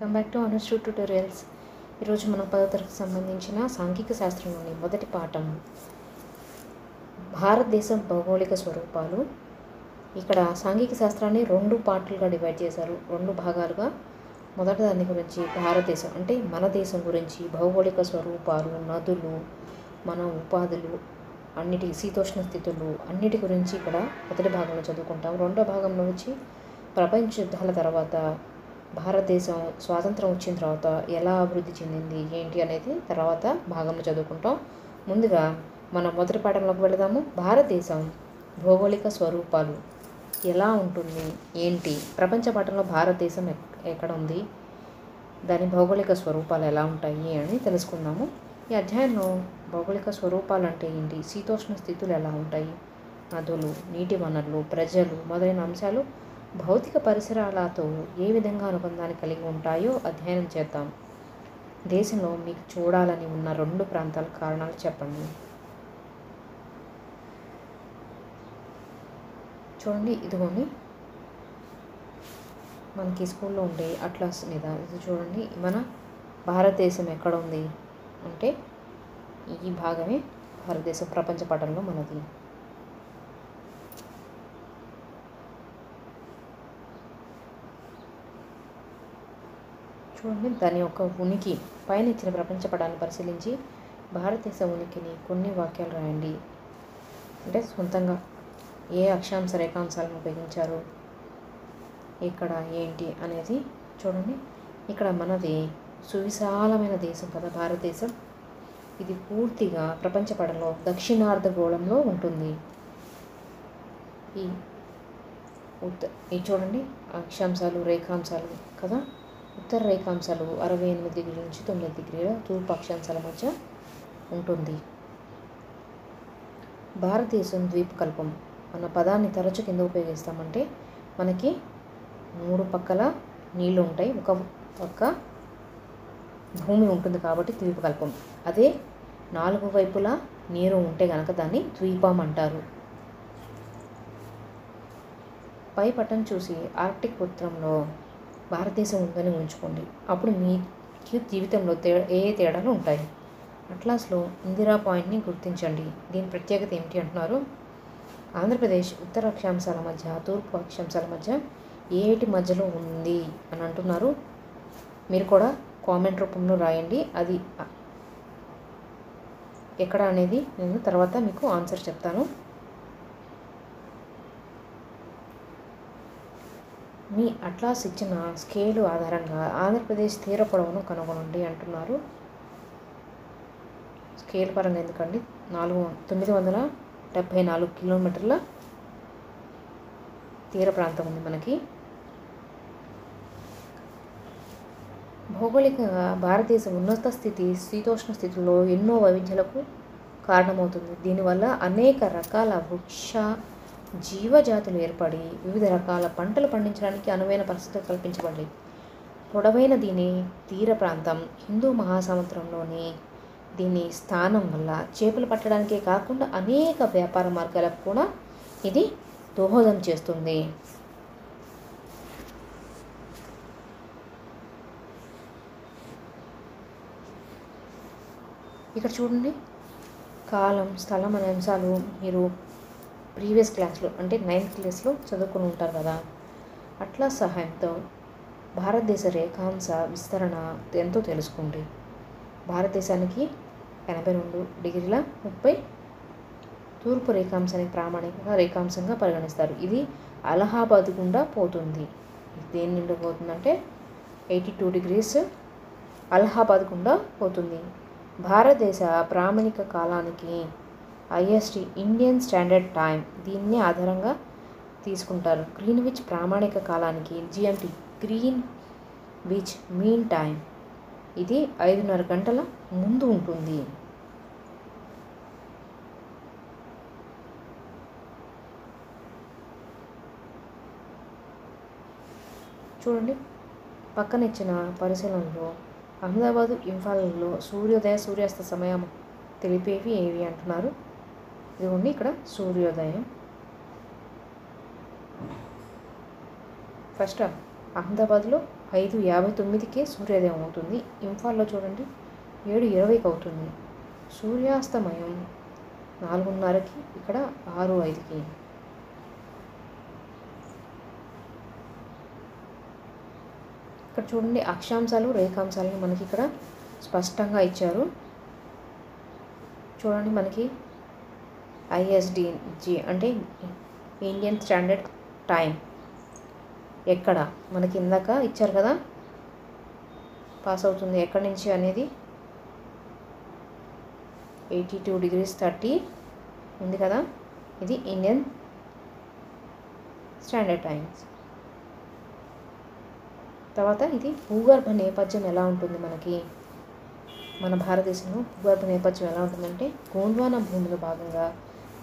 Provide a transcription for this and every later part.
Welcome back to Anusri tutorials. ఈరోజు మనం 10వ తరగతికి సంబంధించిన సాంఘిక శాస్త్రంలోని మొదటి పాఠం భారతదేశం భౌగోళిక స్వరూపాలు. ఇక్కడ సాంఘిక శాస్త్రాన్ని 2 పార్టులుగా డివైడ్ చేశారు, 2 భాగాలుగా. మొదటి దాని గురించి భారతదేశం అంటే మన దేశం గురించి, భౌగోళిక స్వరూపాలు, నదులు, మన ఉపాధులు, అన్నిటి శీతోష్ణ స్థితులు అన్నిటి గురించి ఇక్కడ మొదటి భాగంలో చదువుకుంటాం. రెండో భాగంలో వచ్చి ప్రపంచ యుద్ధాల తర్వాత భారతదేశం స్వాతంత్రం వచ్చిన తర్వాత ఎలా అభివృద్ధి చెందింది ఏంటి అనేది తర్వాత భాగంలో చదువుకుంటాం. ముందుగా మనం మొదటి పాఠంలోకి వెళదాము. భారతదేశం భౌగోళిక స్వరూపాలు ఎలా ఉంటుంది ఏంటి, ప్రపంచ పాఠంలో భారతదేశం ఎక్కడ ఉంది, దాని భౌగోళిక స్వరూపాలు ఎలా ఉంటాయి అని తెలుసుకుందాము. ఈ అధ్యాయంలో భౌగోళిక స్వరూపాలు అంటే ఏంటి, శీతోష్ణ స్థితులు ఎలా ఉంటాయి, నదులు, నీటి వనరులు, ప్రజలు మొదలైన అంశాలు భౌతిక పరిసరాలతో ఏ విధంగా అనుబంధాన్ని కలిగి ఉంటాయో అధ్యయనం చేద్దాం. దేశంలో మీకు చూడాలని ఉన్న 2 ప్రాంతాల కారణాలు చెప్పండి. చూడండి, ఇదిగోండి మనకి స్కూల్లో ఉండే అట్లాస్ మీద ఇది చూడండి. మన భారతదేశం ఎక్కడ ఉంది అంటే ఈ భాగమే భారతదేశం ప్రపంచ పటంలో మనది. చూడండి, దాని యొక్క ఉనికి పైన ఇచ్చిన ప్రపంచ పటాన్ని పరిశీలించి భారతదేశ ఉనికిని కొన్ని వాక్యాలు రాయండి. అంటే సొంతంగా ఏ అక్షాంశ రేఖాంశాలను ఉపయోగించారు, ఇక్కడ ఏంటి అనేది చూడండి. ఇక్కడ మనది సువిశాలమైన దేశం కదా భారతదేశం. ఇది పూర్తిగా ప్రపంచ పటంలో దక్షిణార్ధగోళంలో ఉంటుంది. ఈ చూడండి అక్షాంశాలు రేఖాంశాలు కదా. ఉత్తర రేఖాంశాలు 68 డిగ్రీల నుంచి 9 డిగ్రీల తూర్పు అక్షాంశాల మధ్య ఉంటుంది. భారతదేశం ద్వీపకల్పం అన్న పదాన్ని తరచు కింద ఉపయోగిస్తామంటే మనకి 3 పక్కల నీళ్ళు ఉంటాయి, ఒక పక్క భూమి ఉంటుంది కాబట్టి ద్వీపకల్పం. అదే 4 వైపులా నీరు ఉంటే కనుక దాన్ని ద్వీపం అంటారు. పై పటం చూసి ఆర్కిటిక్ ఉత్తరంలో భారతదేశం ఉందని ఉంచుకోండి. అప్పుడు మీ జీవితంలో ఏ తేడాలు ఉంటాయి. అట్లాస్లో ఇందిరా పాయింట్ని గుర్తించండి. దీని ప్రత్యేకత ఏమిటి అంటున్నారు. ఆంధ్రప్రదేశ్ ఉత్తర అక్షాంశాల మధ్య తూర్పు అక్షాంశాల మధ్య ఏటి మధ్యలో ఉంది అని అంటున్నారు. మీరు కూడా కామెంట్ రూపంలో రాయండి. అది ఎక్కడ అనేది నేను తర్వాత మీకు ఆన్సర్ చెప్తాను. మీ అట్లాస్ ఇచ్చిన స్కేలు ఆధారంగా ఆంధ్రప్రదేశ్ తీర పొడవును కనుగొనండి అంటున్నారు. స్కేల్ పరంగా ఎందుకండి, 974 కిలోమీటర్ల తీర ప్రాంతం ఉంది మనకి. భౌగోళికంగా భారతదేశం ఉన్నత స్థితి శీతోష్ణ స్థితిలో ఎన్నో వైవిధ్యాలకు కారణమవుతుంది. దీనివల్ల అనేక రకాల వృక్ష జీవజాతులు ఏర్పడి వివిధ రకాల పంటలు పండించడానికి అనువైన పరిస్థితులు కల్పించబడ్డాయి. పొడవైన దీని తీర ప్రాంతం హిందూ మహాసముద్రంలోని దీని స్థానం వల్ల చేపలు పట్టడానికే కాకుండా అనేక వ్యాపార మార్గాలకు కూడా ఇది దోహదం చేస్తుంది. ఇక్కడ చూడండి, కాలం, స్థలం అనే అంశాలు మీరు ప్రీవియస్ క్లాస్లో అంటే 9th క్లాస్లో చదువుకుని ఉంటారు కదా. అట్లా సహాయంతో భారతదేశ రేఖాంశ విస్తరణ ఎంతో తెలుసుకోండి. భారతదేశానికి 82 డిగ్రీల 30 తూర్పు రేఖాంశానికి ప్రామాణికంగా రేఖాంశంగా పరిగణిస్తారు. ఇది అలహాబాద్ గుండా పోతుంది. దేని నుండి పోతుందంటే 82 డిగ్రీస్ అలహాబాద్ గుండా పోతుంది. భారతదేశ ప్రామాణిక కాలానికి IST ఇండియన్ స్టాండర్డ్ టైం దీన్ని ఆధారంగా తీసుకుంటారు. గ్రీన్విచ్ ప్రామాణిక కాలానికి GMT గ్రీన్విచ్ మీన్ టైం ఇది 5:30 గంటల ముందు ఉంటుంది. చూడండి, పక్కన ఇచ్చిన పరిశీలనలో అహ్మదాబాదు, ఇంఫాల్లో సూర్యోదయ సూర్యాస్త సమయం తెలిపేవి ఏవి అంటున్నారు. ఇదిగోండి, ఇక్కడ సూర్యోదయం. ఫస్ట్ అహ్మదాబాద్లో 5:59కే సూర్యోదయం అవుతుంది. ఇంఫాల్లో చూడండి 7:20కి అవుతుంది. సూర్యాస్తమయం 4:30కి, ఇక్కడ 6:05కి. ఇక్కడ చూడండి అక్షాంశాలు రేఖాంశాలను మనకి ఇక్కడ స్పష్టంగా ఇచ్చారు. చూడండి మనకి ISDG అంటే ఇండియన్ స్టాండర్డ్ టైం ఎక్కడ మనకి ఇందాక ఇచ్చారు కదా, పాస్ అవుతుంది ఎక్కడి నుంచి అనేది 82 degrees 30 ఉంది కదా, ఇది ఇండియన్ స్టాండర్డ్ టైమ్స్. తర్వాత ఇది భూగర్భ నేపథ్యం ఎలా ఉంటుంది మనకి, మన భారతదేశంలో భూగర్భ నేపథ్యం ఎలా ఉంటుందంటే గోండ్వానా భూమిలో భాగంగా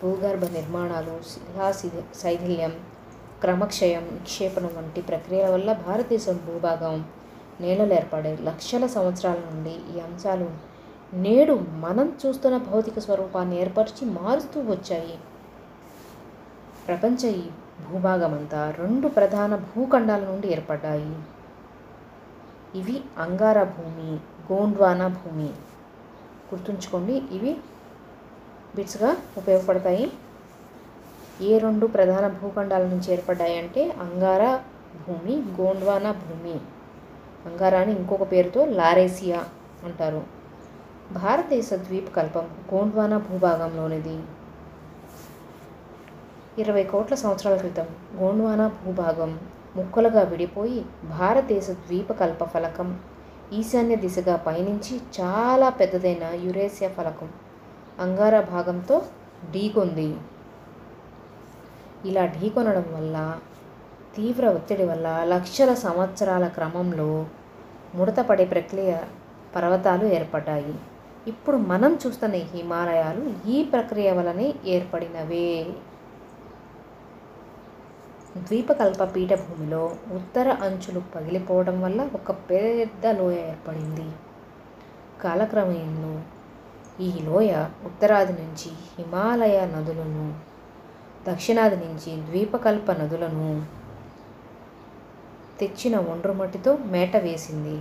భూగర్భ నిర్మాణాలు, శిలా శైథిల్యం, క్రమక్షయం, నిక్షేపణం వంటి ప్రక్రియల వల్ల భారతదేశం భూభాగం నేలలు ఏర్పడాయి. లక్షల సంవత్సరాల నుండి ఈ అంశాలు నేడు మనం చూస్తున్న భౌతిక స్వరూపాన్ని ఏర్పరిచి మారుస్తూ వచ్చాయి. ప్రపంచ ఈ భూభాగం అంతా 2 ప్రధాన భూఖండాల నుండి ఏర్పడ్డాయి. ఇవి అంగారా భూమి, గోండ్వానా భూమి. గుర్తుంచుకోండి, ఇవి బిట్స్గా ఉపయోగపడతాయి. ఏ 2 ప్రధాన భూఖండాల నుంచి ఏర్పడ్డాయి అంటే అంగారా భూమి, గోండ్వానా భూమి. అంగారాని ఇంకొక పేరుతో లారేసియా అంటారు. భారతదేశ ద్వీపకల్పం గోండ్వానా భూభాగంలోనిది. 20 కోట్ల సంవత్సరాల క్రితం గోండ్వానా భూభాగం ముక్కలుగా విడిపోయి భారతదేశ ద్వీపకల్ప ఫలకం ఈశాన్య దిశగా పయనించి చాలా పెద్దదైన యురేసియా ఫలకం అంగారా భాగంతో ఢీకొంది. ఇలా ఢీకొనడం వల్ల, తీవ్ర ఒత్తిడి వల్ల లక్షల సంవత్సరాల క్రమంలో ముడతపడే ప్రక్రియ పర్వతాలు ఏర్పడ్డాయి. ఇప్పుడు మనం చూస్తున్న హిమాలయాలు ఈ ప్రక్రియ వలనే ఏర్పడినవే. ద్వీపకల్ప పీఠభూమిలో ఉత్తర అంచులు పగిలిపోవడం వల్ల ఒక పెద్ద లోయ ఏర్పడింది. కాలక్రమేణా ఈ లోయ ఉత్తరాది నుంచి హిమాలయ నదులను, దక్షిణాది నుంచి ద్వీపకల్ప నదులను తెచ్చిన ఒండ్రుమట్టితో మేట వేసింది.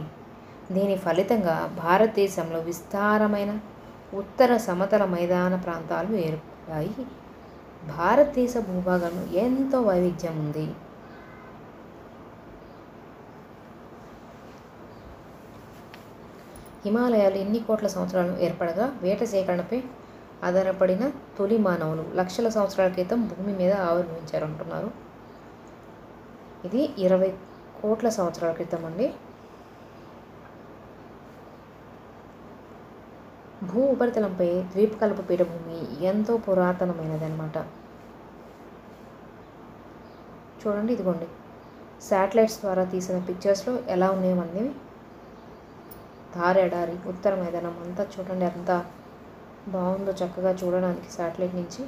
దీని ఫలితంగా భారతదేశంలో విస్తారమైన ఉత్తర సమతల మైదాన ప్రాంతాలు ఏర్పడ్డాయి. భారతదేశ భూభాగంలో ఎంతో వైవిధ్యం ఉంది. హిమాలయాలు ఎన్ని కోట్ల సంవత్సరాలు ఏర్పడగా వేట సేకరణపై ఆధారపడిన తొలి మానవులు లక్షల సంవత్సరాల క్రితం భూమి మీద ఆవిర్భవించారు అంటున్నారు. ఇది 20 కోట్ల సంవత్సరాల క్రితం అండి. భూ ఉపరితలంపై ద్వీపకల్ప పీఠభూమి ఎంతో పురాతనమైనది అన్నమాట. చూడండి, ఇదిగోండి శాటిలైట్స్ ద్వారా తీసిన పిక్చర్స్లో ఎలా ఉన్నాయో అన్నీ. థార్ ఎడారి, ఉత్తర మైదానం అంతా చూడండి ఎంత బాగుందో చక్కగా చూడడానికి శాటిలైట్ నుంచి.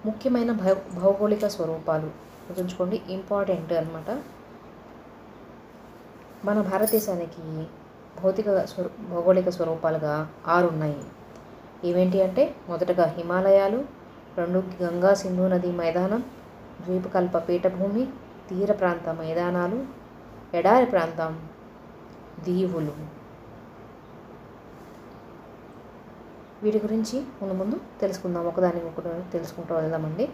ముఖ్యమైన భౌగోళిక స్వరూపాలు గుర్తుంచుకోండి, ఇంపార్టెంట్ అన్నమాట. మన భారతదేశానికి భౌగోళిక స్వరూపాలుగా 6 ఉన్నాయి. ఏవేంటి అంటే మొదటగా హిమాలయాలు, 2 గంగా సింధు నది మైదానం, ద్వీపకల్ప పీఠభూమి, తీర ప్రాంత మైదానాలు, ఎడారి ప్రాంతం, దీవులు. వీటి గురించి ముందు తెలుసుకుందాం, ఒకదానికి ఒకటి తెలుసుకుంటూ వెళ్దామండి.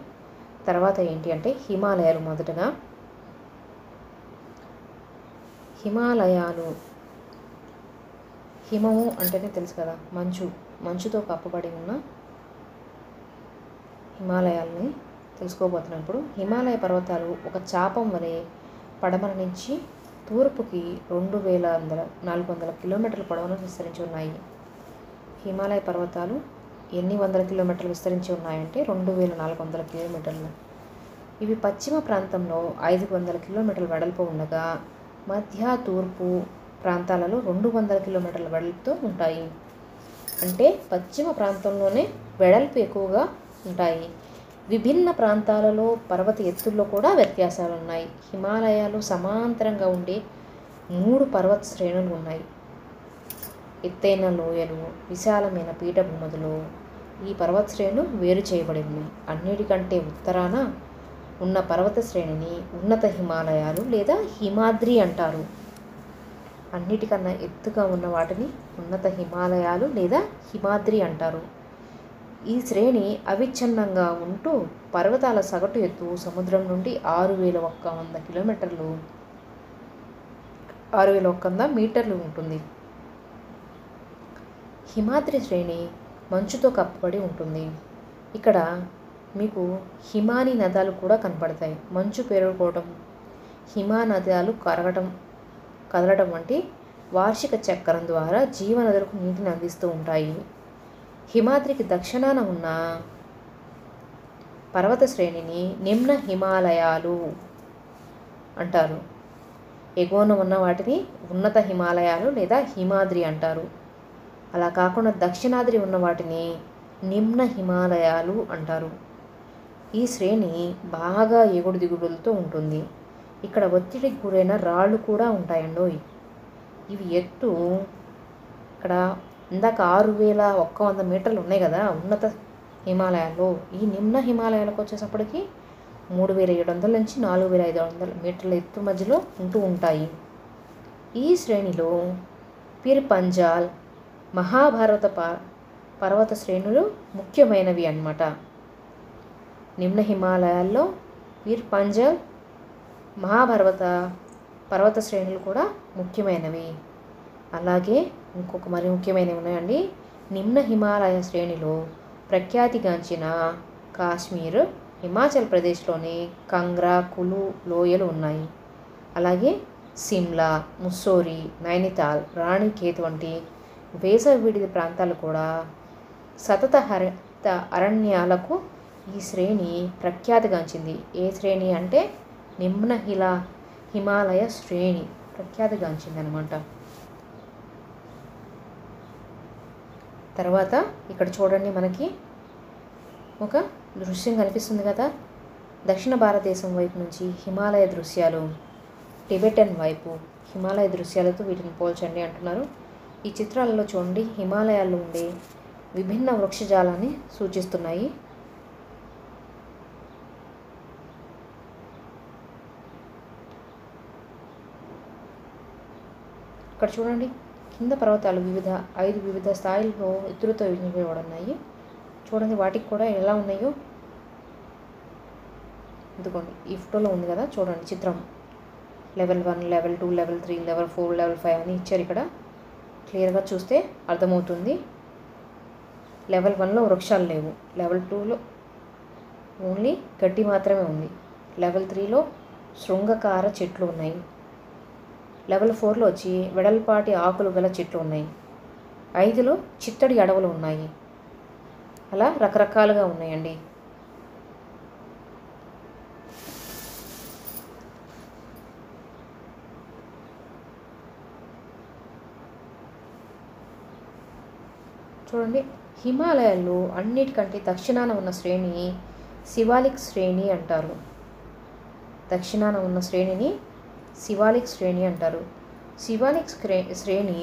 తర్వాత ఏంటి అంటే హిమాలయాలు. మొదటగా హిమాలయాలు, హిమము అంటేనే తెలుసు కదా, మంచుతో కప్పబడి ఉన్న హిమాలయాలని తెలుసుకోబోతున్నప్పుడు, హిమాలయ పర్వతాలు ఒక చాపం వలె పడమర నుంచి తూర్పుకి 2400 కిలోమీటర్ల పొడవున విస్తరించి ఉన్నాయి. హిమాలయ పర్వతాలు ఎన్ని వందల కిలోమీటర్లు విస్తరించి ఉన్నాయంటే 2400 కిలోమీటర్లు. ఇవి పశ్చిమ ప్రాంతంలో 500 కిలోమీటర్ల వెడల్పు ఉండగా మధ్య తూర్పు ప్రాంతాలలో 200 కిలోమీటర్ల వెడల్పుతో ఉంటాయి. అంటే పశ్చిమ ప్రాంతంలోనే వెడల్పు ఎక్కువగా ఉంటాయి. విభిన్న ప్రాంతాలలో పర్వత ఎత్తుల్లో కూడా వ్యత్యాసాలు ఉన్నాయి. హిమాలయాలు సమాంతరంగా ఉండే 3 పర్వత శ్రేణులు ఉన్నాయి. ఎత్తైన లోయలు, విశాలమైన పీఠభూములు. ఈ పర్వత శ్రేణులు వేరు చేయబడింది. అన్నిటికంటే ఉత్తరాన ఉన్న పర్వత శ్రేణిని ఉన్నత హిమాలయాలు లేదా హిమాద్రి అంటారు. అన్నిటికన్నా ఎత్తుగా ఉన్న వాటిని ఉన్నత హిమాలయాలు లేదా హిమాద్రి అంటారు. ఈ శ్రేణి అవిచ్ఛిన్నంగా ఉంటూ పర్వతాల సగటు ఎత్తు సముద్రం నుండి 6100 కిలోమీటర్లు 6100 మీటర్లు ఉంటుంది. హిమాద్రి శ్రేణి మంచుతో కప్పబడి ఉంటుంది. ఇక్కడ మీకు హిమానీ నదాలు కూడా కనపడతాయి. మంచు పేరుకోవడం, హిమానదాలు కదలడం వంటి వార్షిక చక్రం ద్వారా జీవనదులకు నీటిని అందిస్తూ ఉంటాయి. హిమాద్రికి దక్షిణాన ఉన్న పర్వత శ్రేణిని నిమ్న హిమాలయాలు అంటారు. ఎగువన ఉన్న వాటిని ఉన్నత హిమాలయాలు లేదా హిమాద్రి అంటారు. అలా కాకుండా దక్షిణాద్రి ఉన్న వాటిని నిమ్న హిమాలయాలు అంటారు. ఈ శ్రేణి బాగా ఎగుడు దిగుడులతో ఉంటుంది. ఇక్కడ ఒత్తిడికి గురైన రాళ్ళు కూడా ఉంటాయండోయ్. ఇవి ఎత్తు ఇక్కడ ఇందాక 6100 మీటర్లు ఉన్నాయి కదా ఉన్నత హిమాలయాల్లో. ఈ నిమ్న హిమాలయాలకు వచ్చేసప్పటికి 3700 నుంచి 4500 మీటర్ల ఎత్తు మధ్యలో ఉంటూ ఉంటాయి. ఈ శ్రేణిలో పిర్ పంజాల్, మహాభారత పర్వత శ్రేణులు ముఖ్యమైనవి అన్నమాట. నిమ్న హిమాలయాల్లో పిర్ పంజాల్, మహాభారత పర్వత శ్రేణులు కూడా ముఖ్యమైనవి. అలాగే ఇంకొక మరి ముఖ్యమైనవి ఉన్నాయండి. నిమ్న హిమాలయ శ్రేణిలో ప్రఖ్యాతిగాంచిన కాశ్మీర్, హిమాచల్ ప్రదేశ్లోని కంగ్రా, కులు లోయలు ఉన్నాయి. అలాగే సిమ్లా, ముస్సోరి, నైనితాల్, రాణిఖేత్ వంటి వేసవి విడిది ప్రాంతాలు కూడా సతత హరిత అరణ్యాలకు ఈ శ్రేణి ప్రఖ్యాతిగాంచింది. ఏ శ్రేణి అంటే నిమ్న హిమాలయ శ్రేణి ప్రఖ్యాతిగాంచింది అనమాట. తర్వాత ఇక్కడ చూడండి, మనకి ఒక దృశ్యం కనిపిస్తుంది కదా. దక్షిణ భారతదేశం వైపు నుంచి హిమాలయ దృశ్యాలు, టిబెటన్ వైపు హిమాలయ దృశ్యాలతో వీటిని పోల్చండి అంటున్నారు. ఈ చిత్రాలలో చూడండి, హిమాలయాల్లో ఉండే విభిన్న వృక్షజాలాన్ని సూచిస్తున్నాయి. ఇక్కడ చూడండి, కింద పర్వతాలు 5 వివిధ స్థాయిల్లో ఎత్తులతో విభజించబడున్నాయి. చూడండి వాటికి కూడా ఎలా ఉన్నాయో. ఇదిగోండి ఈ ఫోటోలో ఉంది కదా, చూడండి చిత్రం. Level 1, level 2, level 3, level 4, level 5 అని ఇచ్చారు. ఇక్కడ క్లియర్గా చూస్తే అర్థమవుతుంది. లెవెల్ 1లో వృక్షాలు లేవు, లెవెల్ 2లో ఓన్లీ గడ్డి మాత్రమే ఉంది, లెవెల్ 3లో శృంగకార చెట్లు ఉన్నాయి, లెవెల్ 4లో వచ్చి వెడల్పాటి ఆకులు గల చెట్లు ఉన్నాయి, 5లో చిత్తడి అడవులు ఉన్నాయి. అలా రకరకాలుగా ఉన్నాయండి. చూడండి, హిమాలయాల్లో అన్నిటికంటే దక్షిణాన ఉన్న శ్రేణి శివాలిక్ శ్రేణి అంటారు. దక్షిణాన ఉన్న శ్రేణిని శివాలిక్ శ్రేణి అంటారు. శివాలిక్ శ్రేణి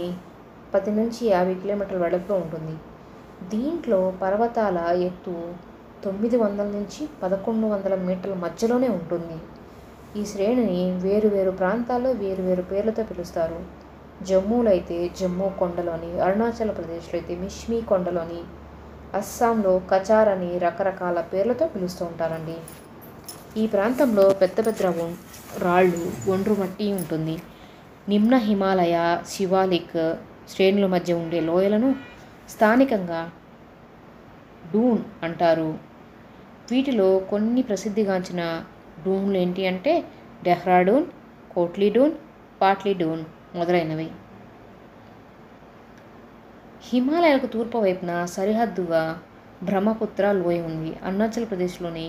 10 నుంచి 50 కిలోమీటర్ల వెడల్పులో ఉంటుంది. దీంట్లో పర్వతాల ఎత్తు 900 నుంచి 1100 మీటర్ల మధ్యలోనే ఉంటుంది. ఈ శ్రేణిని వేరు ప్రాంతాల్లో వేరు పేర్లతో పిలుస్తారు. జమ్మూలో అయితే జమ్మూ కొండలోని, అరుణాచల్ ప్రదేశ్లో అయితే మిష్మి కొండలోని, అస్సాంలో కచార్ అని రకరకాల పేర్లతో పిలుస్తూ ఉంటారండి. ఈ ప్రాంతంలో పెద్ద రాళ్ళు, ఒండ్రు మట్టి ఉంటుంది. నిమ్న హిమాలయ, శివాలిక్ శ్రేణుల మధ్య ఉండే లోయలను స్థానికంగా డూన్ అంటారు. వీటిలో కొన్ని ప్రసిద్ధిగాంచిన డూన్లు ఏంటి అంటే డెహ్రాడూన్, కోట్లీ డూన్, పాట్లీ డూన్ మొదలైనవి. హిమాలయాలకు తూర్పు వైపున సరిహద్దుగా బ్రహ్మపుత్ర లోయ ఉంది. అరుణాచల్ ప్రదేశ్లోని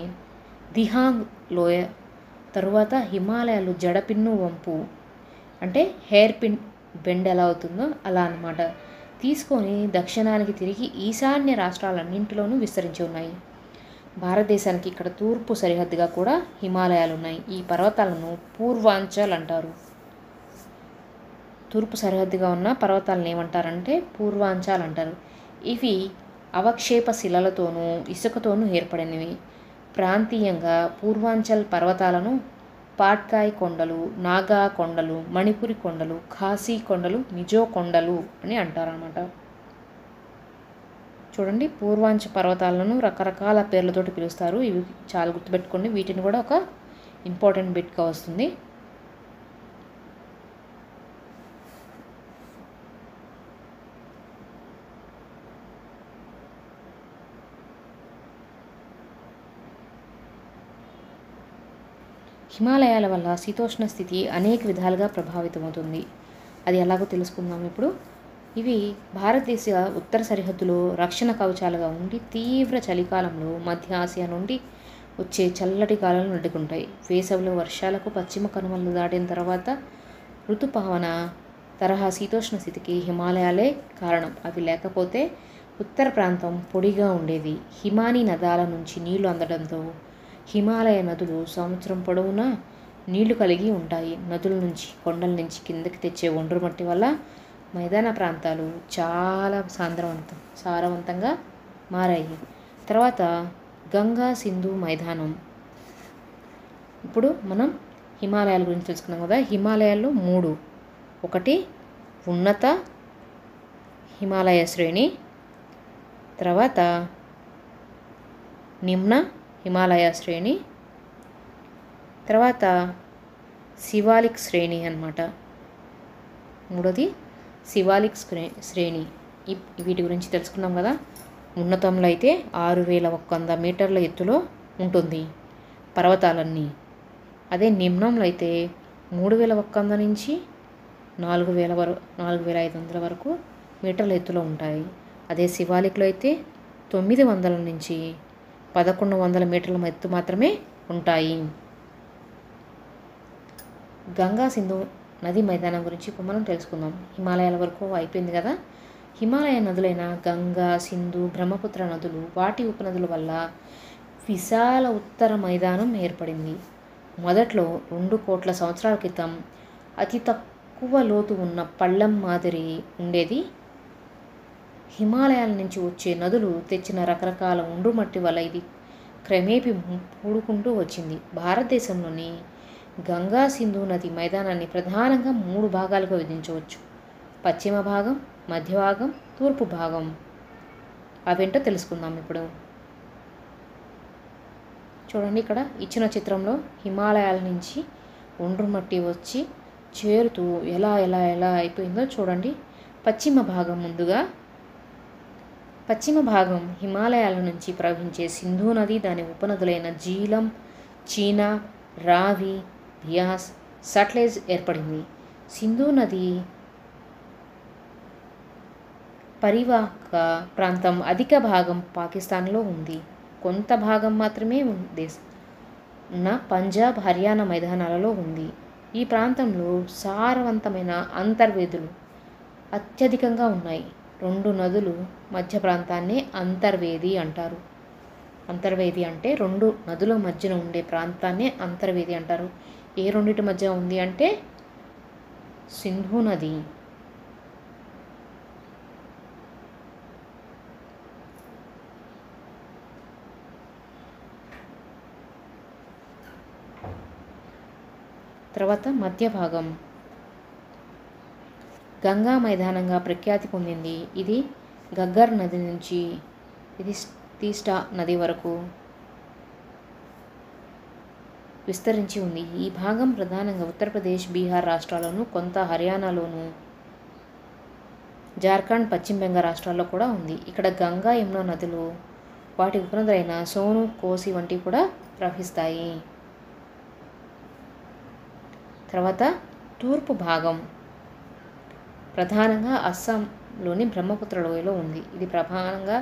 దిహాంగ్ లోయ తరువాత హిమాలయాలు జడపిన్ను వంపు అంటే హెయిర్ పిన్ బెండ్ ఎలా అవుతుందో అలా అన్నమాట తీసుకొని దక్షిణానికి తిరిగి ఈశాన్య రాష్ట్రాలన్నింటిలోనూ విస్తరించి ఉన్నాయి. భారతదేశానికి ఇక్కడ తూర్పు సరిహద్దుగా కూడా హిమాలయాలు ఉన్నాయి. ఈ పర్వతాలను పూర్వాంచల్ అంటారు. తూర్పు సరిహద్దుగా ఉన్న పర్వతాలను ఏమంటారంటే పూర్వాంచల్ అంటారు. ఇవి అవక్షేప శిలలతోనూ ఇసుకతోనూ ఏర్పడినవి. ప్రాంతీయంగా పూర్వాంచల్ పర్వతాలను పాట్కాయ్ కొండలు, నాగా కొండలు, మణిపురి కొండలు, ఖాసీ కొండలు, మిజో కొండలు అని అంటారన్నమాట. చూడండి, పూర్వాంచ పర్వతాలను రకరకాల పేర్లతోటి పిలుస్తారు. ఇవి చాలా గుర్తుపెట్టుకోండి. వీటిని కూడా ఒక ఇంపార్టెంట్ బిట్గా వస్తుంది. హిమాలయాల వల్ల శీతోష్ణ స్థితి అనేక విధాలుగా ప్రభావితమవుతుంది. అది ఎలాగో తెలుసుకుందాం ఇప్పుడు. ఇవి భారతదేశ ఉత్తర సరిహద్దులో రక్షణ కవచాలుగా ఉండి తీవ్ర చలికాలంలో మధ్య ఆసియా నుండి వచ్చే చల్లటి గాలులను అడ్డుకుంటాయి. వేసవిలో వర్షాలకు పశ్చిమ కనుమలు దాటిన తర్వాత ఋతుపవన తరహా శీతోష్ణ స్థితికి హిమాలయాలే కారణం. అవి లేకపోతే ఉత్తర ప్రాంతం పొడిగా ఉండేది. హిమానీ నదాల నుంచి నీళ్లు అందడంతో హిమాలయ నదులు సంవత్సరం పొడవునా నీళ్లు కలిగి ఉంటాయి. నదుల నుంచి, కొండల నుంచి కిందకి తెచ్చే ఒండ్రు మట్టి వల్ల మైదాన ప్రాంతాలు చాలా సారవంతంగా మారాయి. తర్వాత గంగా సింధు మైదానం. ఇప్పుడు మనం హిమాలయాల గురించి తెలుసుకున్నాం కదా. హిమాలయాల్లో 3: ఒకటి ఉన్నత హిమాలయ శ్రేణి, తర్వాత నిమ్న హిమాలయ శ్రేణి, తర్వాత శివాలిక్ శ్రేణి అన్నమాట. మూడోది శివాలిక్ శ్రేణి. వీటి గురించి తెలుసుకున్నాం కదా. ఉన్నతంలో అయితే 6100 మీటర్ల ఎత్తులో ఉంటుంది పర్వతాలన్నీ. అదే నిమ్నంలో అయితే 3100 నుంచి 4500 వరకు మీటర్ల ఎత్తులో ఉంటాయి. అదే శివాలిక్లో అయితే 900 నుంచి 1100 మీటర్ల ఎత్తు మాత్రమే ఉంటాయి. గంగా సింధు నది మైదానం గురించి ఇప్పుడు మనం తెలుసుకుందాం. హిమాలయాల వరకు అయిపోయింది కదా. హిమాలయ నదులైన గంగా, సింధు, బ్రహ్మపుత్ర నదులు వాటి ఉపనదుల వల్ల విశాల ఉత్తర మైదానం ఏర్పడింది. మొదట్లో 2 కోట్ల సంవత్సరాల క్రితం అతి తక్కువ లోతు ఉన్న పళ్ళెం మాదిరి ఉండేది. హిమాలయాల నుంచి వచ్చే నదులు తెచ్చిన రకరకాల ఒండ్రుమట్టి వల్ల ఇది క్రమేపీ పూడుకుంటూ వచ్చింది. భారతదేశంలోని గంగా సింధు నది మైదానాన్ని ప్రధానంగా 3 భాగాలుగా విభజించవచ్చు: పశ్చిమ భాగం, మధ్య భాగం, తూర్పు భాగం. అవేంటో తెలుసుకుందాం ఇప్పుడు. చూడండి, ఇక్కడ ఇచ్చిన చిత్రంలో హిమాలయాల నుంచి ఒండ్రుమట్టి వచ్చి చేరుతూ ఎలా ఎలా ఎలా అయిపోయిందో చూడండి. పశ్చిమ భాగం హిమాలయాల నుంచి ప్రవహించే సింధు నది, దాని ఉపనదులైన జీలం, చీనా, రావి, బియాస్, సట్లెజ్ ఏర్పడింది. సింధు నది పరివాహక ప్రాంతం అధిక భాగం పాకిస్తాన్లో ఉంది. కొంత భాగం మాత్రమే ఉన్న పంజాబ్, హర్యానా మైదానాలలో ఉంది. ఈ ప్రాంతంలో సారవంతమైన అంతర్వేదులు అత్యధికంగా ఉన్నాయి. 2 నదులు మధ్య ప్రాంతాన్ని అంతర్వేది అంటారు. అంతర్వేది అంటే 2 నదుల మధ్యన ఉండే ప్రాంతాన్ని అంతర్వేది అంటారు. ఏ రెండింటి మధ్య ఉంది అంటే సింధు నది. తర్వాత మధ్య భాగం గంగా మైదానంగా ప్రఖ్యాతి పొందింది. ఇది గగ్గర్ నది నుంచి ఇది తీస్టా నది వరకు విస్తరించి ఉంది. ఈ భాగం ప్రధానంగా ఉత్తరప్రదేశ్, బీహార్ రాష్ట్రాల్లోనూ, కొంత హర్యానాలోను, జార్ఖండ్, పశ్చిమ బెంగాల్ రాష్ట్రాల్లో కూడా ఉంది. ఇక్కడ గంగా, యమునా నదులు, వాటి ఉపనదులైన సోను, కోసి వంటివి కూడా ప్రవహిస్తాయి. తర్వాత తూర్పు భాగం ప్రధానంగా అస్సాంలోని బ్రహ్మపుత్ర లోయలో ఉంది. ఇది ప్రధానంగా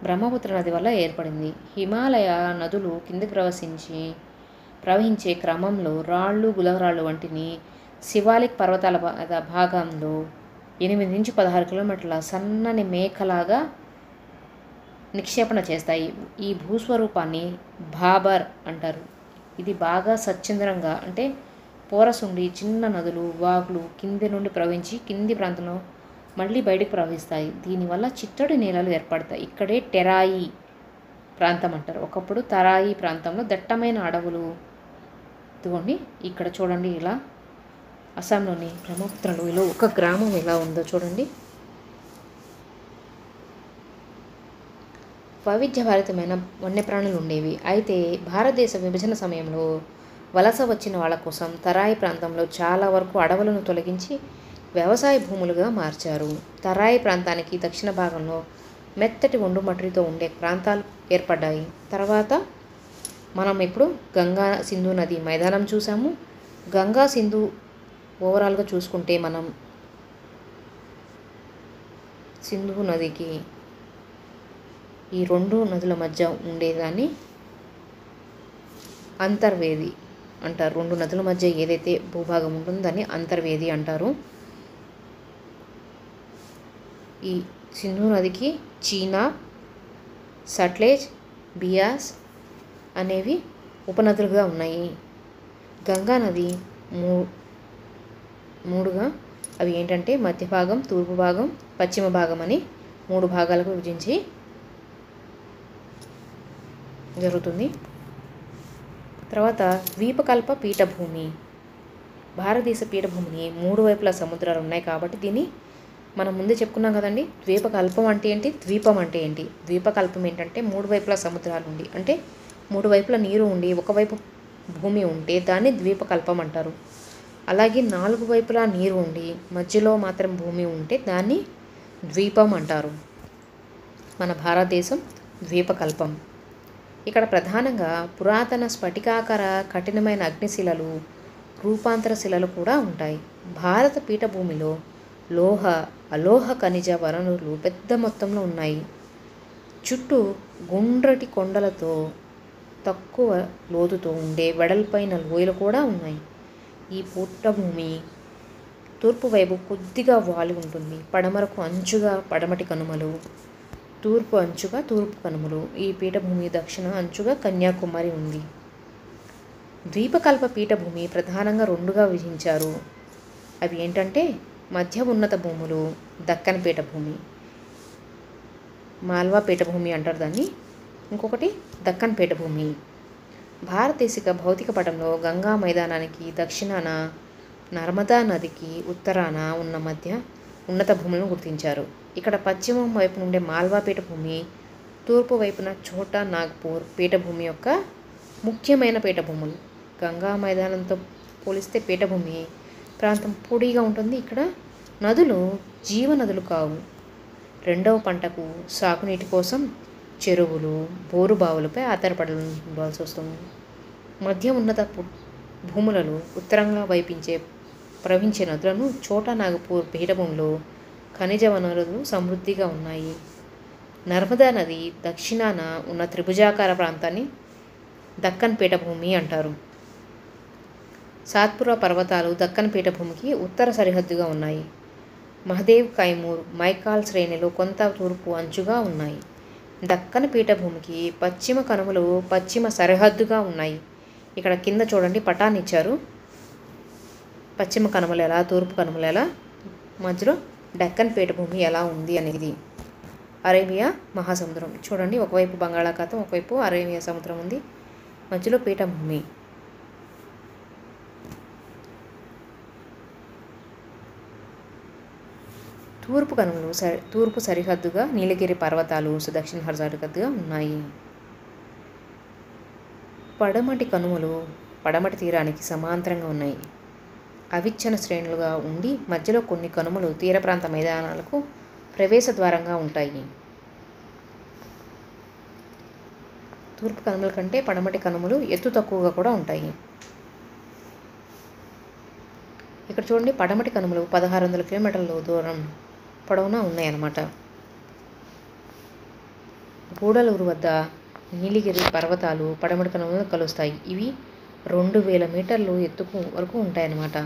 బ్రహ్మపుత్ర నది వల్ల ఏర్పడింది. హిమాలయ నదులు కిందకి ప్రవహించే క్రమంలో రాళ్ళు, గులరాళ్ళు వంటిని శివాలిక్ పర్వతాల భాగంలో 8 నుంచి 16 కిలోమీటర్ల సన్నని మేకలాగా నిక్షేపణ చేస్తాయి. ఈ భూస్వరూపాన్ని భాబర్ అంటారు. ఇది బాగా స్వచ్ఛందంగా అంటే పోరస్ ఉండి చిన్న నదులు, వాగులు కింది నుండి ప్రవహించి కింది ప్రాంతంలో మళ్ళీ బయటకు ప్రవహిస్తాయి. దీనివల్ల చిత్తడి నేలలు ఏర్పడతాయి. ఇక్కడే టెరాయి ప్రాంతం అంటారు. ఒకప్పుడు తరాయి ప్రాంతంలో దట్టమైన అడవులు. ఇదిగోండి ఇక్కడ చూడండి, ఇలా అస్సాంలోని బ్రహ్మపుత్ర లోయలో ఒక గ్రామం ఎలా ఉందో చూడండి. వైవిధ్యభరితమైన వన్యప్రాణులు ఉండేవి. అయితే భారతదేశ విభజన సమయంలో వలస వచ్చిన వాళ్ళ కోసం తరాయి ప్రాంతంలో చాలా వరకు అడవులను తొలగించి వ్యవసాయ భూములుగా మార్చారు. తరాయి ప్రాంతానికి దక్షిణ భాగంలో మెత్తటి ఒండుమట్టితో ఉండే ప్రాంతాలు ఏర్పడ్డాయి. తర్వాత మనం ఇప్పుడు గంగా సింధు నది మైదానం చూసాము. గంగా సింధు ఓవరాల్గా చూసుకుంటే మనం సింధు నదికి ఈ రెండు నదుల మధ్య ఉండేదాన్ని అంతర్వేది అంటారు. రెండు నదుల మధ్య ఏదైతే భూభాగం ఉంటుందో దాన్ని అంతర్వేది అంటారు. ఈ సింధు నదికి చీనా, సట్లెజ్, బియాస్ అనేవి ఉపనదులుగా ఉన్నాయి. గంగా నది మూడుగా, అవి ఏంటంటే మధ్య భాగం, తూర్పు భాగం, పశ్చిమ భాగం అని 3 భాగాలకు విభజించి జరుగుతుంది. తర్వాత ద్వీపకల్ప పీఠభూమి. భారతదేశ పీఠభూమిని 3 వైపులా సముద్రాలు ఉన్నాయి కాబట్టి దీన్ని మనం ముందే చెప్పుకున్నాం కదండి. ద్వీపకల్పం అంటే ఏంటి, ద్వీపం అంటే ఏంటి. ద్వీపకల్పం ఏంటంటే 3 వైపులా సముద్రాలు ఉండి, అంటే 3 వైపులా నీరు ఉండి ఒకవైపు భూమి ఉంటే దాన్ని ద్వీపకల్పం అంటారు. అలాగే 4 వైపులా నీరు ఉండి మధ్యలో మాత్రం భూమి ఉంటే దాన్ని ద్వీపం అంటారు. మన భారతదేశం ద్వీపకల్పం. ఇక్కడ ప్రధానంగా పురాతన స్ఫటికాకార కఠినమైన అగ్నిశిలలు, రూపాంతర శిలలు కూడా ఉంటాయి. భారత పీఠభూమిలో లోహ, అలోహ ఖనిజ వనరులు పెద్ద మొత్తంలో ఉన్నాయి. చుట్టూ గుండ్రటి కొండలతో తక్కువ లోతుతో ఉండే వెడల్పైన లోయలు కూడా ఉన్నాయి. ఈ పీఠభూమి తూర్పు వైపు కొద్దిగా వాలి ఉంటుంది. పడమరకు అంచుగా పడమటి కనుమలు, తూర్పు అంచుగా తూర్పు కనుమలు. ఈ పీఠభూమి దక్షిణ అంచుగా కన్యాకుమారి ఉంది. ద్వీపకల్ప పీఠభూమి ప్రధానంగా 2గా విభజించారు. అవి ఏంటంటే మధ్య ఉన్నత భూములు, దక్కన్ పీఠభూమి, మాల్వా పీఠభూమి అంటారు దాన్ని. ఇంకొకటి దక్కన్ పీఠభూమి. భారతదేశిక భౌతిక పటంలో గంగా మైదానానికి దక్షిణాన, నర్మదా నదికి ఉత్తరాన ఉన్న మధ్య ఉన్నత భూములను గుర్తించారు. ఇక్కడ పశ్చిమం వైపు నుండే మాల్వా పీఠభూమి, తూర్పు వైపున ఛోటా నాగ్పూర్ పీఠభూమి యొక్క ముఖ్యమైన పీఠభూములు. గంగా మైదానంతో పోలిస్తే పీఠభూమి ప్రాంతం పొడిగా ఉంటుంది. ఇక్కడ నదులు జీవనదులు కావు. 2వ పంటకు సాగునీటి కోసం చెరువులు, బోరు బావులపై ఆధారపడాల్సి వస్తుంది. మధ్య ఉన్నత భూములలో ఉత్తరంగా ప్రవహించే నదులను ఛోటా నాగపూర్ పీఠభూమిలో ఖనిజ వనరులు సమృద్ధిగా ఉన్నాయి. నర్మదా నది దక్షిణాన ఉన్న త్రిభుజాకార ప్రాంతాన్ని దక్కన్ పీఠభూమి అంటారు. సాత్పురా పర్వతాలు దక్కన్ పీఠభూమికి ఉత్తర సరిహద్దుగా ఉన్నాయి. మహదేవ్, కైమూర్, మైకాల్ శ్రేణిలో కొంత తూర్పు అంచుగా ఉన్నాయి. దక్కన్ పీఠభూమికి పశ్చిమ కనుమలు పశ్చిమ సరిహద్దుగా ఉన్నాయి. ఇక్కడ కింద చూడండి పటాన్ని ఇచ్చారు. పశ్చిమ కనుమలు ఎలా, తూర్పు కనుమలు ఎలా, మధ్యలో డక్కన్ పీఠభూమి ఎలా ఉంది అనేది. అరేబియా మహాసముద్రం చూడండి, ఒకవైపు బంగాళాఖాతం, ఒకవైపు అరేబియా సముద్రం ఉంది, మధ్యలో పీఠభూమి. తూర్పు కనుమలు తూర్పు సరిహద్దుగా నీలగిరి పర్వతాలు దక్షిణ సరిహద్దుగా ఉన్నాయి. పడమటి కనుమలు పడమటి తీరానికి సమాంతరంగా ఉన్నాయి. అవిచ్ఛిన్న శ్రేణులుగా ఉండి మధ్యలో కొన్ని కనుమలు తీర ప్రాంత మైదానాలకు ప్రవేశ ద్వారంగా ఉంటాయి. తూర్పు కనుమల కంటే పడమటి కనుమలు ఎత్తు తక్కువగా కూడా ఉంటాయి. ఇక్కడ చూడండి, పడమటి కనుమలు 1600 కిలోమీటర్ల దూరం పొడవునా ఉన్నాయన్నమాట. గూడలూరు వద్ద నీలగిరి పర్వతాలు పడమటి కనుమలను కలుస్తాయి. ఇవి 2000 మీటర్లు ఎత్తుకు వరకు ఉంటాయన్నమాట.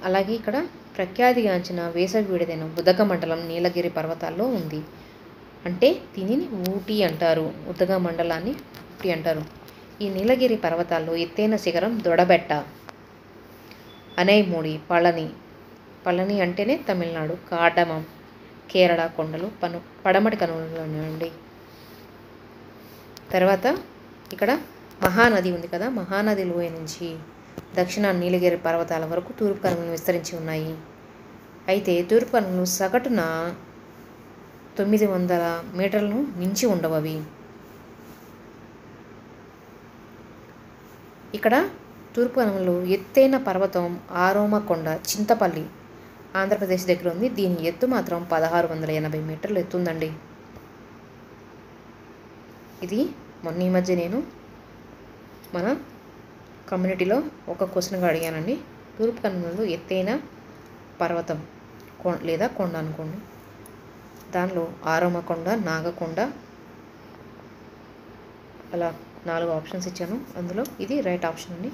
అలాగే ఇక్కడ ప్రఖ్యాతిగాంచిన వేసవి విడిదైన ఉదగ మండలం నీలగిరి పర్వతాల్లో ఉంది. అంటే దీనిని ఊటీ అంటారు. ఉదగ మండలాన్ని ఊటీ అంటారు. ఈ నీలగిరి పర్వతాల్లో ఎత్తైన శిఖరం దొడబెట్ట, అనైముడి, పళని అంటేనే తమిళనాడు, కాడమం కేరళ కొండలు పడమటి కనుమల నుండి తర్వాత ఇక్కడ మహానది ఉంది కదా, మహానది లోయ నుంచి దక్షిణ నీలగిరి పర్వతాల వరకు తూర్పు కనుమలు విస్తరించి ఉన్నాయి. అయితే తూర్పు కనుమలు సగటున 900 మీటర్లను మించి ఉండవు అవి. ఇక్కడ తూర్పు కనుమలు ఎత్తైన పర్వతం ఆరోమకొండ చింతపల్లి ఆంధ్రప్రదేశ్ దగ్గర ఉంది. దీని ఎత్తు మాత్రం 1680 మీటర్లు ఎత్తుందండి. ఇది మొన్న ఈ మధ్య నేను మన కమ్యూనిటీలో ఒక క్వశ్చన్గా అడిగానండి. తూర్పు కనుమలు ఎత్తైన పర్వతం లేదా కొండ అనుకోండి. దానిలో ఆరోమకొండ, నాగకొండ అలా 4 ఆప్షన్స్ ఇచ్చాను. అందులో ఇది రైట్ ఆప్షన్ అండి.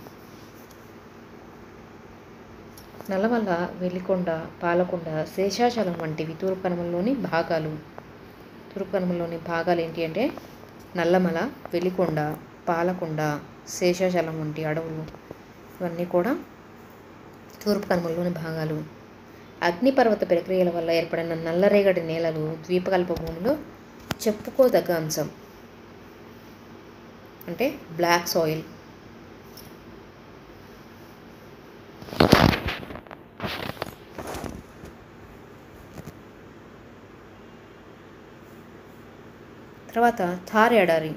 నల్లమల్ల, వెలికొండ, పాలకొండ, శేషాచలం వంటివి తూర్పు కనుమలలోని భాగాలు. తూర్పు కనుమలలోని భాగాలు ఏంటి అంటే నల్లమల, వెలికొండ, పాలకొండ, శేషాచలం వంటి అడవులు ఇవన్నీ కూడా తూర్పు కనుమలలోని భాగాలు. అగ్నిపర్వత ప్రక్రియల వల్ల ఏర్పడిన నల్లరేగడి నేలలు ద్వీపకల్ప భూమిలో చెప్పుకోదగ్గ అంశం అంటే బ్లాక్ సాయిల్. తర్వాత థార్ ఎడారి.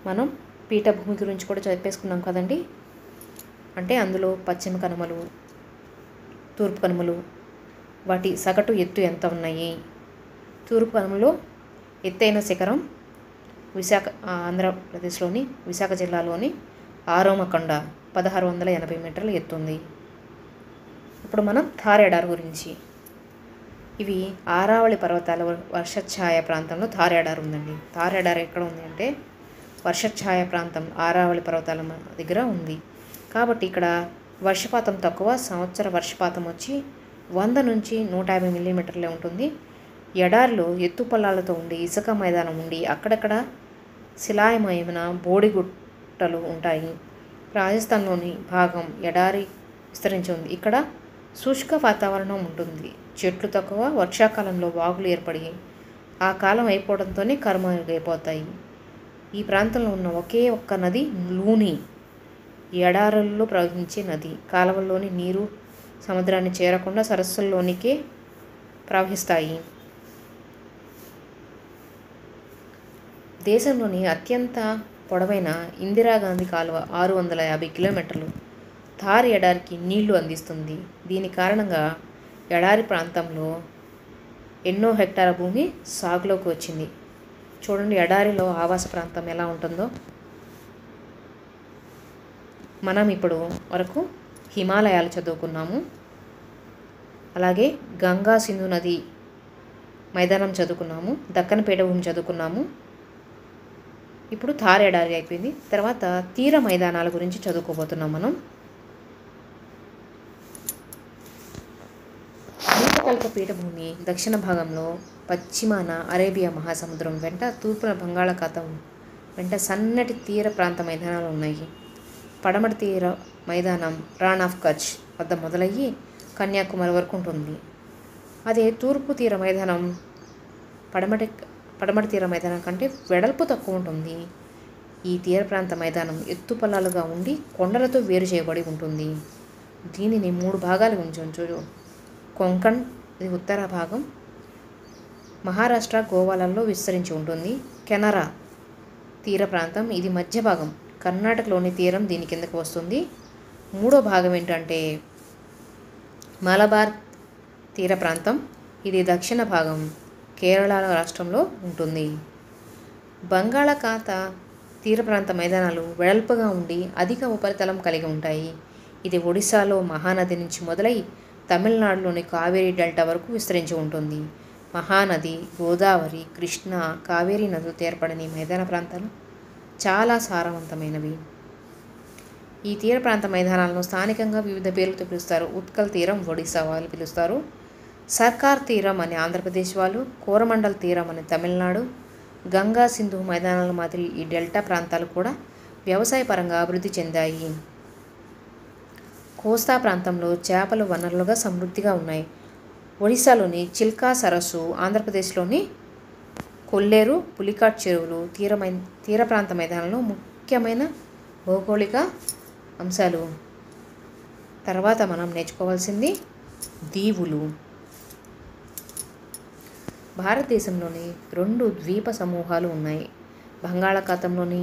మనం పీఠభూమి గురించి కూడా చెప్పేసుకున్నాం కదండి. అంటే అందులో పశ్చిమ కనుమలు, తూర్పు కనుమలు, వాటి సగటు ఎత్తు ఎంత ఉన్నాయి. తూర్పు కనుమలో ఎత్తైన శిఖరం ఆంధ్రప్రదేశ్లోని విశాఖ జిల్లాలోని ఆరోమకొండ 1680 మీటర్లు ఎత్తుంది. ఇప్పుడు మనం థార్ ఎడారి గురించి. ఇవి ఆరావళి పర్వతాల వర్షఛాయ ప్రాంతంలో థార్ ఎడారి ఉందండి. థార్ ఎడారి ఎక్కడ ఉంది అంటే వర్షఛాయ ప్రాంతం ఆరావళి పర్వతాల దగ్గర ఉంది. కాబట్టి ఇక్కడ వర్షపాతం తక్కువ. సంవత్సర వర్షపాతం వచ్చి 100 నుంచి 150 మిల్లీమీటర్లే ఉంటుంది. ఎడారిలో ఎత్తు పొలాలతో ఉండి ఇసుక మైదానం ఉండి అక్కడక్కడ శిలాయమయమైన బోడిగుట్టలు ఉంటాయి. రాజస్థాన్లోని భాగం ఎడారి విస్తరించి ఉంది. ఇక్కడ శుష్క వాతావరణం ఉంటుంది. చెట్లు తక్కువ. వర్షాకాలంలో వాగులు ఏర్పడి ఆ కాలం అయిపోవడంతోనే కనుమరుగైపోతాయి. ఈ ప్రాంతంలో ఉన్న ఒకే ఒక్క నది లూని, ఎడారుల్లో ప్రవహించే నది. కాలువల్లోని నీరు సముద్రాన్ని చేరకుండా సరస్సుల్లోనికే ప్రవహిస్తాయి. దేశంలోని అత్యంత పొడవైన ఇందిరాగాంధీ కాలువ 650 కిలోమీటర్లు థార్ ఎడారికి నీళ్లు అందిస్తుంది. దీని కారణంగా ఎడారి ప్రాంతంలో ఎన్నో హెక్టార్ల భూమి సాగులోకి వచ్చింది. చూడండి ఎడారిలో ఆవాస ప్రాంతం ఎలా ఉంటుందో. మనం ఇప్పుడు వరకు హిమాలయాలు చదువుకున్నాము, అలాగే గంగా సింధు నది మైదానం చదువుకున్నాము, దక్కన్ పీఠభూమి చదువుకున్నాము. ఇప్పుడు థార్ ఎడారి అయిపోయింది. తర్వాత తీర మైదానాల గురించి చదువుకోబోతున్నాం మనం. ద్వీపకల్ప పీఠభూమి దక్షిణ భాగంలో పశ్చిమాన అరేబియా మహాసముద్రం వెంట తూర్పున బంగాళాఖాతం వెంట సన్నటి తీర ప్రాంత మైదానాలు ఉన్నాయి. పడమటి తీర మైదానం రాన్ ఆఫ్ కచ్ వద్ద మొదలయ్యి కన్యాకుమారి వరకు ఉంటుంది. అదే తూర్పు తీర మైదానం పడమటి తీర మైదానం కంటే వెడల్పు తక్కువ ఉంటుంది. ఈ తీర ప్రాంత మైదానం ఎత్తు పొలాలుగా ఉండి కొండలతో వేరు చేయబడి ఉంటుంది. దీనిని 3 భాగాలు ఉంచవచ్చు. కొంకణ్ ఇది ఉత్తర భాగం, మహారాష్ట్ర గోవాలలో విస్తరించి ఉంటుంది. కెనరా తీర ప్రాంతం ఇది మధ్య భాగం, కర్ణాటకలోని తీరం దీని కిందకు వస్తుంది. 3వ భాగం ఏంటంటే మలబార్ తీర ప్రాంతం, ఇది దక్షిణ భాగం, కేరళ రాష్ట్రంలో ఉంటుంది. బంగాళాఖాత తీర ప్రాంత మైదానాలు వెడల్పుగా ఉండి అధిక ఉపరితలం కలిగి ఉంటాయి. ఇది ఒడిశాలో మహానది నుంచి మొదలై తమిళనాడులోని కావేరీ డెల్టా వరకు విస్తరించి ఉంటుంది. మహానది, గోదావరి, కృష్ణ, కావేరీ నదులతో ఏర్పడిన ఈ మైదాన ప్రాంతాలు చాలా సారవంతమైనవి. ఈ తీర ప్రాంత మైదానాలను స్థానికంగా వివిధ పేర్లతో పిలుస్తారు. ఉత్కల్ తీరం ఒడిశా వాళ్ళు పిలుస్తారు, సర్కార్ తీరం అని ఆంధ్రప్రదేశ్ వాళ్ళు, కోరమండల్ తీరం అని తమిళనాడు. గంగా సింధు మైదానాల మాదిరి ఈ డెల్టా ప్రాంతాలు కూడా వ్యవసాయ పరంగా అభివృద్ధి చెందాయి. కోస్తా ప్రాంతంలో చేపల వనరులుగా సమృద్ధిగా ఉన్నాయి. ఒడిశాలోని చిల్కా సరస్సు, ఆంధ్రప్రదేశ్లోని కొల్లేరు, పులికాట్ చెరువులు తీర ప్రాంత మైదానంలో ముఖ్యమైన భౌగోళిక అంశాలు. తర్వాత మనం నేర్చుకోవాల్సింది దీవులు. భారతదేశంలోని 2 ద్వీప సమూహాలు ఉన్నాయి. బంగాళాఖాతంలోని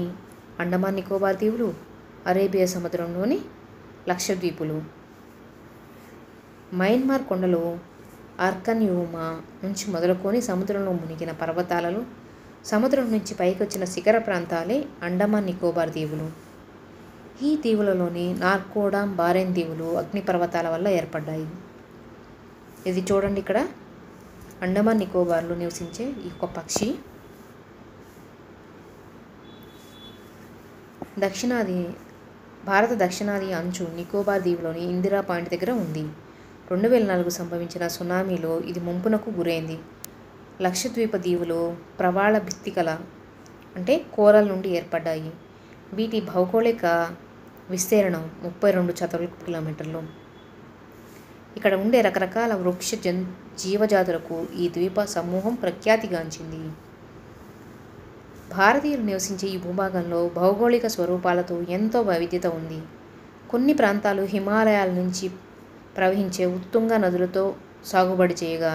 అండమాన్ నికోబార్ దీవులు, అరేబియా సముద్రంలోని లక్షద్వీపులు. మయన్మార్ కొండలు ఆర్కన్యూమా నుంచి మొదలుకొని సముద్రంలో మునిగిన పర్వతాలలో సముద్రం నుంచి పైకొచ్చిన శిఖర ప్రాంతాలే అండమాన్ నికోబార్ దీవులు. ఈ దీవులలోని నార్కోడామ్, బారెన్ దీవులు అగ్నిపర్వతాల వల్ల ఏర్పడ్డాయి. ఇది చూడండి, ఇక్కడ అండమాన్ నికోబార్లో నివసించే ఈ ఒక పక్షి. భారత దక్షిణాది అంచు నికోబార్ దీవులోని ఇందిరా పాయింట్ దగ్గర ఉంది. 2004 సంభవించిన సునామీలో ఇది ముంపునకు గురైంది. లక్షద్వీప దీవులు ప్రవాళ భిత్తికల అంటే కోరల్ నుండి ఏర్పడ్డాయి. వీటి భౌగోళిక విస్తీర్ణం 32 చదరపు కిలోమీటర్లు. ఇక్కడ ఉండే రకరకాల వృక్ష జీవజాతులకు ఈ ద్వీప సమూహం ప్రఖ్యాతిగాంచింది. భారతీయులు నివసించే ఈ భూభాగంలో భౌగోళిక స్వరూపాలతో ఎంతో వైవిధ్యత ఉంది. కొన్ని ప్రాంతాలు హిమాలయాల నుంచి ప్రవహించే ఉత్తుంగ నదులతో సాగుబడి చేయగా,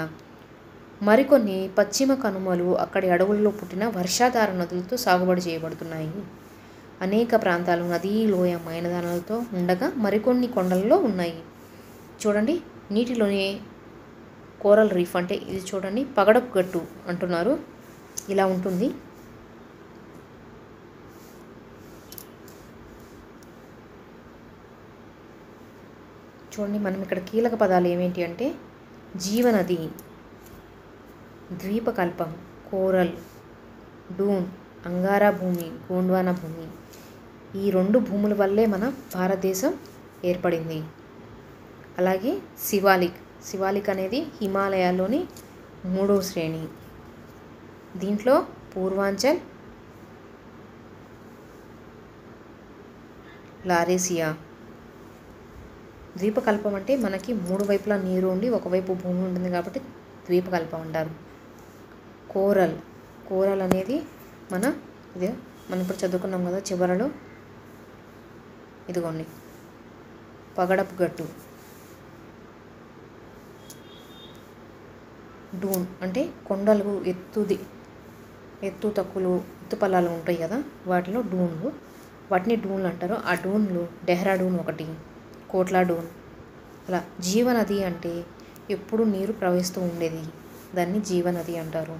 మరికొన్ని పశ్చిమ కనుమలు అక్కడి అడవుల్లో పుట్టిన వర్షాధార నదులతో సాగుబడి చేయబడుతున్నాయి. అనేక ప్రాంతాలు నదీ లోయ మైదానాలతో ఉండగా మరికొన్ని కొండలలో ఉన్నాయి. చూడండి, నీటిలోనే కోరల్ రీఫ్ అంటే ఇది చూడండి, పగడపు గట్టు అంటున్నారు, ఇలా ఉంటుంది. చూడండి, మనం ఇక్కడ కీలక పదాలు ఏమేంటి అంటే జీవనది, ద్వీపకల్పం, కోరల్, డూన్, అంగారా భూమి, గోండ్వానా భూమి. ఈ 2 భూముల వల్లే మన భారతదేశం ఏర్పడింది. అలాగే శివాలిక్ అనేది హిమాలయాల్లోని 3వ శ్రేణి. దీంట్లో పూర్వాంచల్, లారేసియా. ద్వీపకల్పం అంటే మనకి 3 వైపులా నీరు ఉండి ఒకవైపు భూమి ఉంటుంది కాబట్టి ద్వీపకల్పం అంటారు. కోరల్ అనేది మనం ఇప్పుడు చదువుకున్నాం కదా చివరలో, ఇదిగోండి పగడపు గట్టు. డూన్ అంటే కొండలు, ఎత్తు తక్కువలు, ఎత్తు పొలాలు ఉంటాయి కదా, వాటిలో వాటిని డూన్లు అంటారు. ఆ డూన్లు డెహ్రాడూన్ ఒకటి, కోట్లా డూన్. అలా జీవనది అంటే ఎప్పుడు నీరు ప్రవహిస్తూ ఉండేది, దాన్ని జీవనది అంటారు.